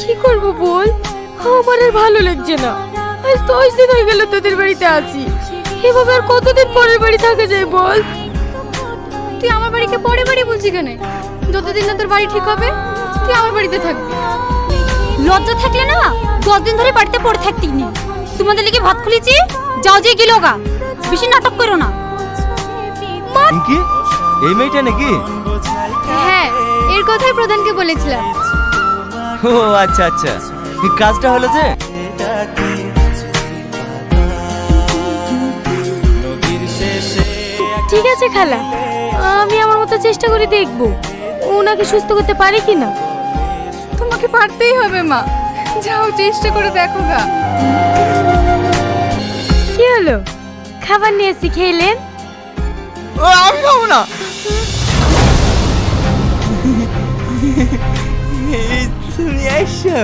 কি করব বল, আমার আর ভালো লাগছে না। আজ 10 দিন হয়ে গেল তোদের বাড়িতে আছি, এভাবে আর কতদিন পরের বাড়ি থাকা যায় বল? তুই আমার বাড়িকে পরে বাড়ি বলছি কেন? যতদিন না তোর বাড়ি ঠিক হবে তুই আমার বাড়িতে থাকবি। লজ্জা থাকলে না 10 দিন ধরে বাড়িতে পড়ে থাকতি নি। তোমাদের লেগে ভাত খুলেছি, যাও যে গিলোগা, বেশি নাটক করো না। কি এই মেয়েটা নাকি? হ্যাঁ, এর কথাই প্রধানকে বলেছিলাম। ও আচ্ছা আচ্ছা, এই কাজটা হলো যে ঠিক আছে খালা, আমি আমার মতো চেষ্টা করে দেখব ওনাকে সুস্থ করতে পারি কিনা। তোমাকে পারতেই হবে মা, যাও চেষ্টা করে দেখো গা। কি হলো, খাবার নিয়ে এসে খেলেন? ও আমি খাবো না। তুমি আইসো?